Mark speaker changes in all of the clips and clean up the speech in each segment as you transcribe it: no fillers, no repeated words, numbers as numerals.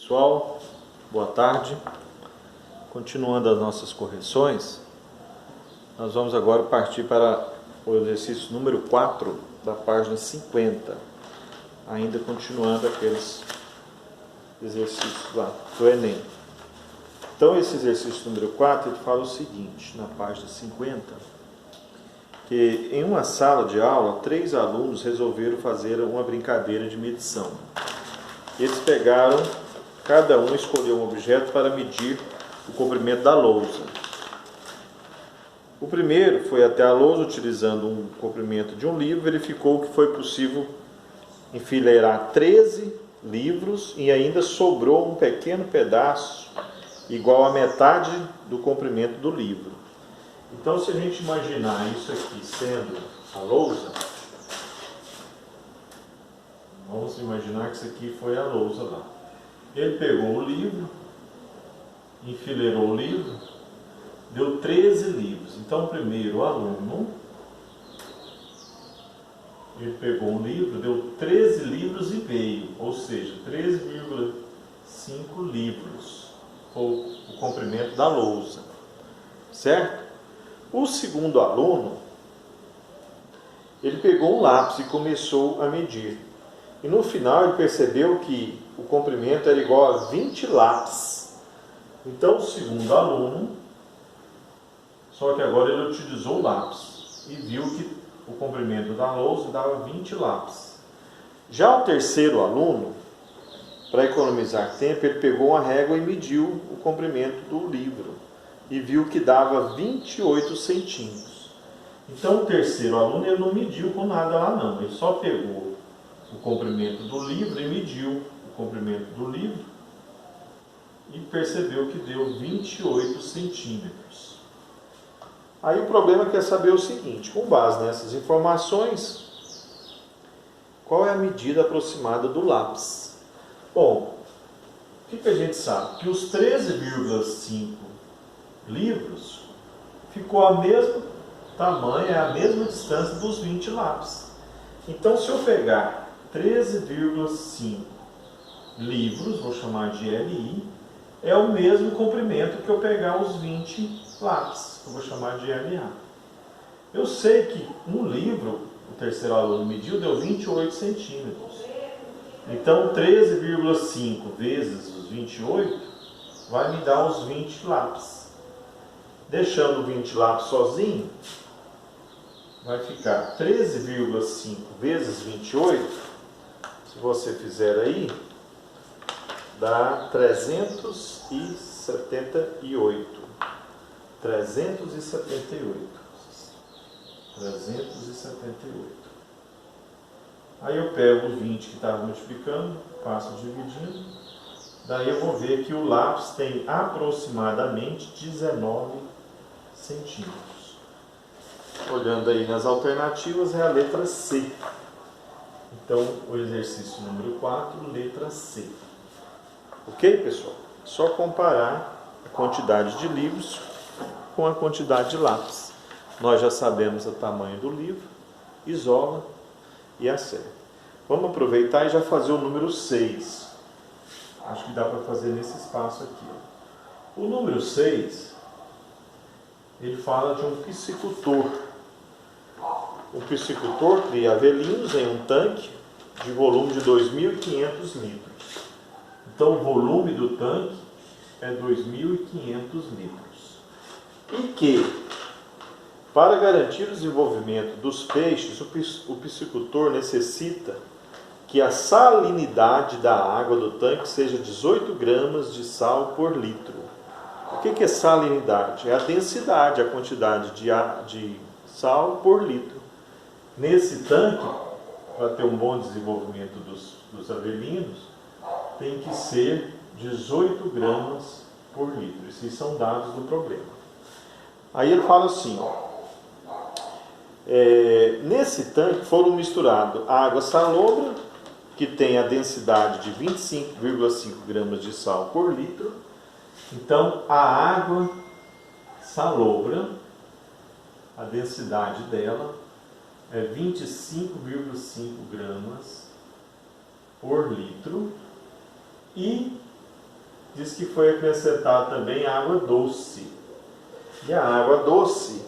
Speaker 1: Pessoal, boa tarde. Continuando as nossas correções, nós vamos agora partir para o exercício número 4 da página 50, ainda continuando aqueles exercícios lá do Enem. Então esse exercício número 4 ele fala o seguinte, na página 50, que em uma sala de aula, 3 alunos resolveram fazer uma brincadeira de medição. Eles pegaram, cada um escolheu um objeto para medir o comprimento da lousa. O primeiro foi até a lousa utilizando um comprimento de um livro, verificou que foi possível enfileirar 13 livros e ainda sobrou um pequeno pedaço igual à metade do comprimento do livro. Então, se a gente imaginar isso aqui sendo a lousa, vamos imaginar que isso aqui foi a lousa lá. Ele pegou o livro, enfileirou o livro, deu 13 livros. Então, primeiro o aluno, ele pegou um livro, deu 13 livros e meio, ou seja, 13,5 livros, ou o comprimento da lousa, certo? O segundo aluno, ele pegou um lápis e começou a medir. E no final ele percebeu que o comprimento era igual a 20 lápis. Então o segundo aluno, só que agora ele utilizou o lápis e viu que o comprimento da lousa dava 20 lápis. Já o terceiro aluno, para economizar tempo, ele pegou uma régua e mediu o comprimento do livro e viu que dava 28 centímetros. Então o terceiro aluno ele não mediu com nada lá não, ele só pegou o comprimento do livro e mediu o comprimento do livro e percebeu que deu 28 centímetros. Aí o problema é saber o seguinte, com base nessas informações, qual é a medida aproximada do lápis? Bom, o que a gente sabe? Que os 13,5 livros ficou a mesmo tamanho, a mesma distância dos 20 lápis. Então, se eu pegar 13,5 livros, vou chamar de LI, é o mesmo comprimento que eu pegar os 20 lápis, eu vou chamar de LA. Eu sei que um livro, o terceiro aluno mediu, deu 28 centímetros. Então, 13,5 vezes os 28 vai me dar os 20 lápis. Deixando o 20 lápis sozinho, vai ficar 13,5 vezes 28, se você fizer aí, dá 378. 378. Aí eu pego o 20 que estava multiplicando, passo dividindo, daí eu vou ver que o lápis tem aproximadamente 19 centímetros. Olhando aí nas alternativas, é a letra C. Então, o exercício número 4, letra C. Ok, pessoal? Só comparar a quantidade de livros com a quantidade de lápis. Nós já sabemos o tamanho do livro, isola e acerta. Vamos aproveitar e já fazer o número 6. Acho que dá para fazer nesse espaço aqui. O número 6, ele fala de um piscicultor. O piscicultor cria abelhinhos em um tanque de volume de 2.500 litros. Então o volume do tanque é 2.500 litros. E que, para garantir o desenvolvimento dos peixes, o piscicultor necessita que a salinidade da água do tanque seja 18 gramas de sal por litro. O que é salinidade? É a densidade, a quantidade de sal por litro. Nesse tanque, para ter um bom desenvolvimento dos abelhinhos, tem que ser 18 gramas por litro. Esses são dados do problema. Aí ele fala assim, nesse tanque foram misturados água salobra, que tem a densidade de 25,5 gramas de sal por litro. Então, a água salobra, a densidade dela é 25,5 gramas por litro. E diz que foi acrescentada também água doce. E a água doce,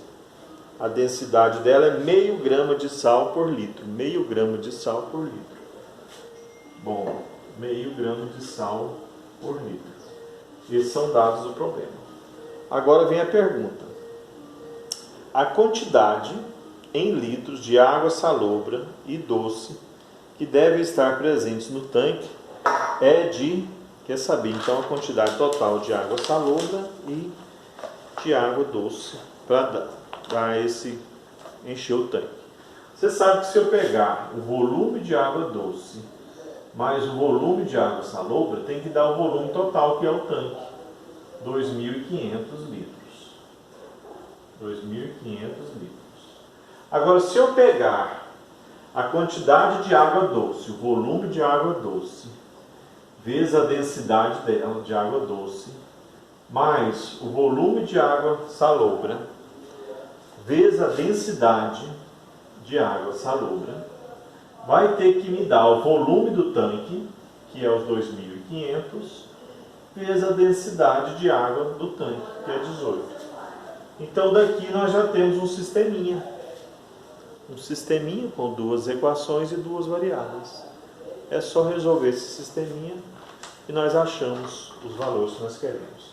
Speaker 1: a densidade dela é meio grama de sal por litro. Meio grama de sal por litro. Bom, meio grama de sal por litro. Esses são dados do problema. Agora vem a pergunta. A quantidade em litros de água salobra e doce que devem estar presentes no tanque é de... Quer saber então a quantidade total de água salobra e de água doce para dar encher o tanque. Você sabe que se eu pegar o volume de água doce mais o volume de água salobra, tem que dar o volume total, que é o tanque. 2.500 litros. 2.500 litros. Agora, se eu pegar a quantidade de água doce, o volume de água doce, vezes a densidade dela de água doce, mais o volume de água salobra, vezes a densidade de água salobra, vai ter que me dar o volume do tanque, que é os 2.500, vezes a densidade de água do tanque, que é 18. Então daqui nós já temos um sisteminha. Um sisteminha com duas equações e duas variáveis. É só resolver esse sisteminha e nós achamos os valores que nós queremos.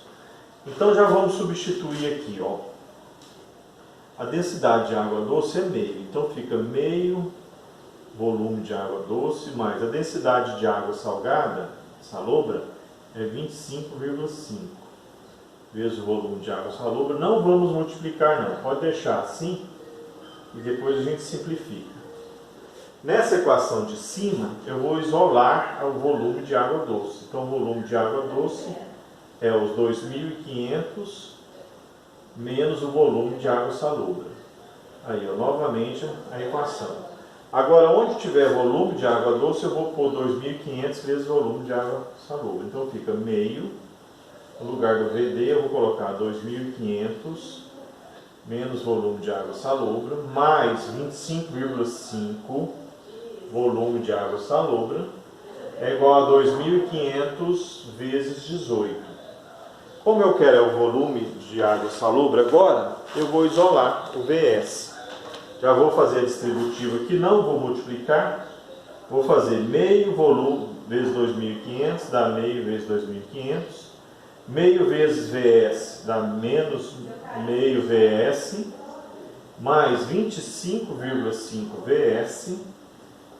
Speaker 1: Então já vamos substituir aqui, ó. A densidade de água doce é meio, então fica meio volume de água doce mais a densidade de água salgada, salobra, é 25,5 vezes o volume de água salobra. Não vamos multiplicar não, pode deixar assim e depois a gente simplifica. Nessa equação de cima eu vou isolar o volume de água doce. Então o volume de água doce é os 2.500 menos o volume de água salobra. Aí, ó, novamente a equação. Agora, onde tiver volume de água doce, eu vou pôr 2.500 vezes o volume de água salobra. Então fica meio, no lugar do VD eu vou colocar 2.500 menos volume de água salobra, mais 25,5 volume de água salobra, é igual a 2.500 vezes 18. Como eu quero o volume de água salobra agora, eu vou isolar o VS. Já vou fazer a distributiva aqui, não vou multiplicar. Vou fazer meio volume vezes 2.500, dá meio vezes 2.500. Meio vezes VS dá menos meio VS, mais 25,5 VS,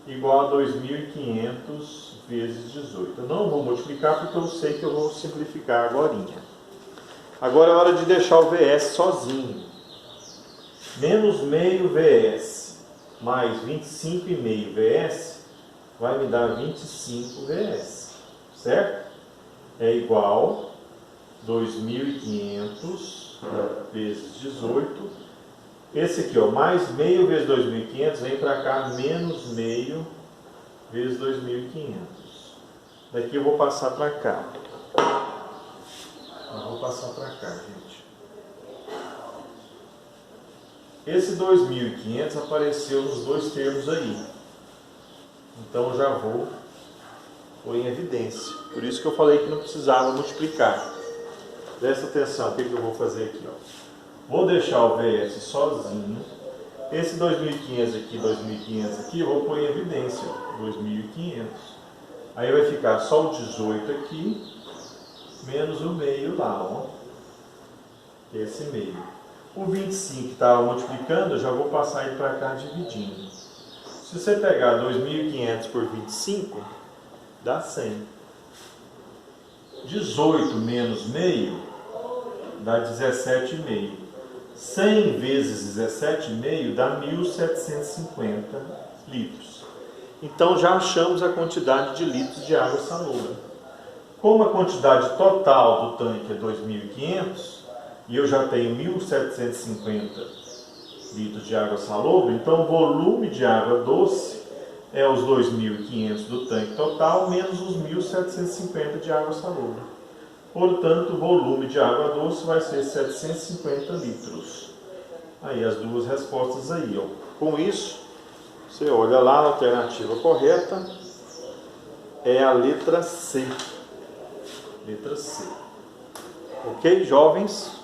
Speaker 1: igual a 2.500 vezes 18. Eu não vou multiplicar porque eu sei que eu vou simplificar agorinha. Agora é hora de deixar o VS sozinho. Menos meio VS mais 25,5 VS vai me dar 25 VS, certo? É igual 2.500 vezes 18. Esse aqui, ó, mais meio vezes 2.500 vem para cá, menos meio vezes 2.500. Daqui eu vou passar para cá. Eu vou passar para cá, gente. Esse 2.500 apareceu nos dois termos aí. Então eu já vou pôr em evidência. Por isso que eu falei que não precisava multiplicar. Presta atenção, o que eu vou fazer aqui, ó. Vou deixar o VS sozinho. Esse 2.500 aqui, 2.500 aqui, eu vou pôr em evidência, ó, 2.500. Aí vai ficar só o 18 aqui, menos o meio lá, ó. Esse meio. O 25 que estava multiplicando, eu já vou passar ele para cá dividindo. Se você pegar 2.500 por 25, dá 100. 18 menos meio, dá 17,5. 100 vezes 17,5 dá 1.750 litros. Então já achamos a quantidade de litros de água salobra. Como a quantidade total do tanque é 2.500, e eu já tenho 1.750 litros de água salobra, então o volume de água doce é os 2.500 do tanque total, menos os 1.750 de água salobra. Portanto, o volume de água doce vai ser 750 litros. Aí as duas respostas aí, ó. Com isso, você olha lá, a alternativa correta é a letra C. Letra C. Ok, jovens?